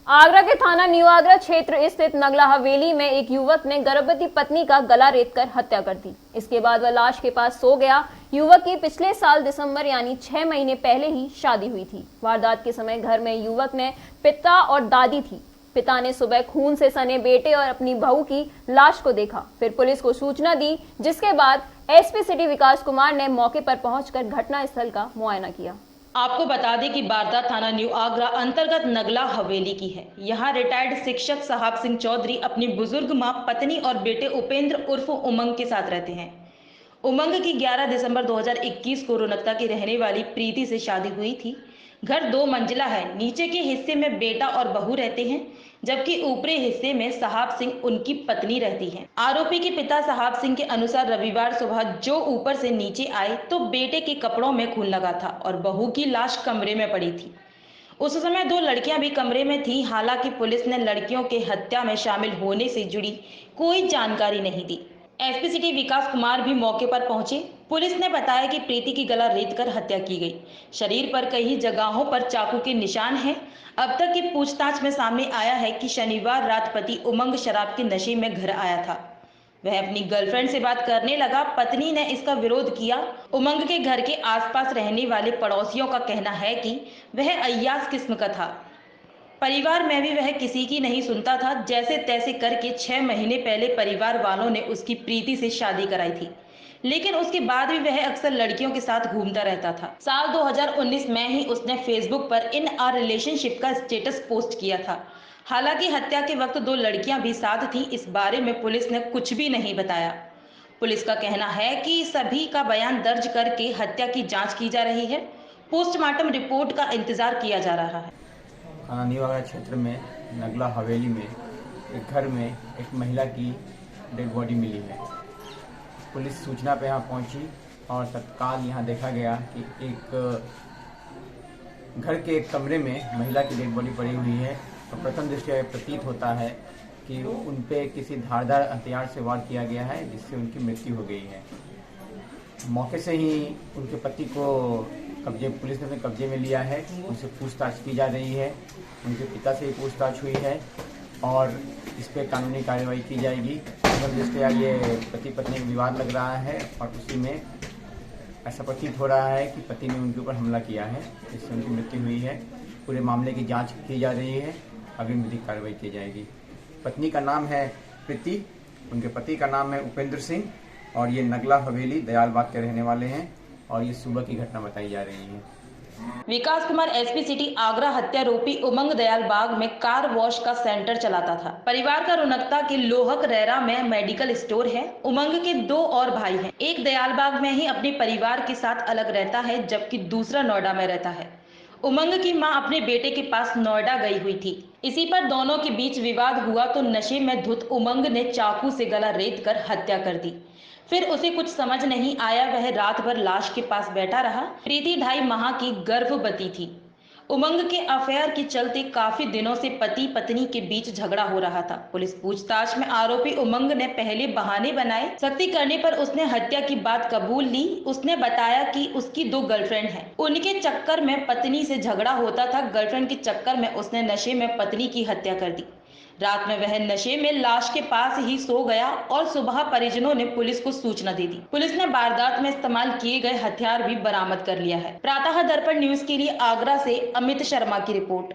आगरा के थाना न्यू आगरा क्षेत्र स्थित नगला हवेली में एक युवक ने गर्भवती पत्नी का गला रेतकर हत्या कर दी। इसके बाद वह लाश के पास सो गया। युवक की पिछले साल दिसंबर यानी 6 महीने पहले ही शादी हुई थी। वारदात के समय घर में युवक ने पिता और दादी थी। पिता ने सुबह खून से सने बेटे और अपनी बहू की लाश को देखा, फिर पुलिस को सूचना दी, जिसके बाद एसपी सिटी विकास कुमार ने मौके पर पहुंचकर घटनास्थल का मुआयना किया। आपको बता दें कि वारदात थाना न्यू आगरा अंतर्गत नगला हवेली की है। यहाँ रिटायर्ड शिक्षक साहब सिंह चौधरी अपनी बुजुर्ग मां, पत्नी और बेटे उपेंद्र उर्फ उमंग के साथ रहते हैं। उमंग की 11 दिसंबर 2021 को रोनकता की रहने वाली प्रीति से शादी हुई थी। घर 2 मंजिला है। नीचे के हिस्से में बेटा और बहू रहते हैं, जबकि ऊपरी हिस्से में साहब सिंह उनकी पत्नी रहती हैं। आरोपी के पिता साहब सिंह के अनुसार रविवार सुबह जो ऊपर से नीचे आए तो बेटे के कपड़ों में खून लगा था और बहू की लाश कमरे में पड़ी थी। उस समय 2 लड़कियां भी कमरे में थीं। हालांकि पुलिस ने लड़कियों के हत्या में शामिल होने से जुड़ी कोई जानकारी नहीं दी। एसपी सिटी विकास कुमार भी मौके पर पहुंचे। पुलिस ने बताया कि प्रीति की गला रेतकर हत्या की गई। शरीर पर कई जगहों पर चाकू के निशान हैं। अब तक की पूछताछ में सामने आया है कि शनिवार रात पति उमंग शराब के नशे में घर आया था। वह अपनी गर्लफ्रेंड से बात करने लगा। पत्नी ने इसका विरोध किया। उमंग के घर के आसपास रहने वाले पड़ोसियों का कहना है कि वह अय्यास किस्म का था। परिवार में भी वह किसी की नहीं सुनता था। जैसे तैसे करके 6 महीने पहले परिवार वालों ने उसकी प्रीति से शादी कराई थी, लेकिन उसके बाद भी वह अक्सर लड़कियों के साथ घूमता रहता था। साल 2019 में ही उसने फेसबुक पर इन अ रिलेशनशिप का स्टेटस पोस्ट किया था। हालांकि हत्या के वक्त 2 लड़कियां भी साथ थीं। इस बारे में पुलिस ने कुछ भी नहीं बताया। पुलिस का कहना है कि सभी का बयान दर्ज करके हत्या की जांच की जा रही है। पोस्टमार्टम रिपोर्ट का इंतजार किया जा रहा है। थाना न्यू आगरा क्षेत्र में नगला हवेली में एक घर में एक महिला की डेड बॉडी मिली है। पुलिस सूचना पे यहाँ पहुंची और तत्काल यहाँ देखा गया कि एक घर के एक कमरे में महिला की डेड बॉडी पड़ी हुई है। तो प्रथम दृष्टया प्रतीत होता है कि उन पे किसी धारदार हथियार से वार किया गया है, जिससे उनकी मृत्यु हो गई है। मौके से ही उनके पति को पुलिस ने अपने कब्जे में लिया है। उनसे पूछताछ की जा रही है। उनके पिता से भी पूछताछ हुई है और इस पर कानूनी कार्रवाई की जाएगी। दृष्टया ये पति पत्नी का विवाद लग रहा है और उसी में ऐसा प्रतीत हो रहा है कि पति ने उनके ऊपर हमला किया है, जिससे उनकी मृत्यु हुई है। पूरे मामले की जांच की जा रही है, अग्रिम विधिक कार्रवाई की जाएगी। पत्नी का नाम है प्रीति, उनके पति का नाम है उपेंद्र सिंह और ये नगला हवेली दयालबाग के रहने वाले हैं और ये सुबह की घटना बताई जा रही है। विकास कुमार एसपी सिटी आगरा हत्यारोपी उमंग दयालबाग में कार वॉश का सेंटर चलाता था। परिवार का रोनकता के लोहक रेरा में मेडिकल स्टोर है। उमंग के 2 और भाई हैं। एक दयालबाग में ही अपने परिवार के साथ अलग रहता है, जबकि दूसरा नोएडा में रहता है। उमंग की मां अपने बेटे के पास नोएडा गई हुई थी। इसी पर दोनों के बीच विवाद हुआ तो नशे में धुत उमंग ने चाकू से गला रेत कर हत्या कर दी। फिर उसे कुछ समझ नहीं आया। वह रात भर लाश के पास बैठा रहा। प्रीति 2.5 माह की गर्भवती थी। उमंग के अफेयर के चलते काफी दिनों से पति पत्नी के बीच झगड़ा हो रहा था। पुलिस पूछताछ में आरोपी उमंग ने पहले बहाने बनाए। सख्ती करने पर उसने हत्या की बात कबूल ली। उसने बताया कि उसकी 2 गर्लफ्रेंड हैं। उनके चक्कर में पत्नी से झगड़ा होता था। गर्लफ्रेंड के चक्कर में उसने नशे में पत्नी की हत्या कर दी। रात में वह नशे में लाश के पास ही सो गया और सुबह परिजनों ने पुलिस को सूचना दे दी। पुलिस ने वारदात में इस्तेमाल किए गए हथियार भी बरामद कर लिया है। प्रातः दर्पण न्यूज के लिए आगरा से अमित शर्मा की रिपोर्ट।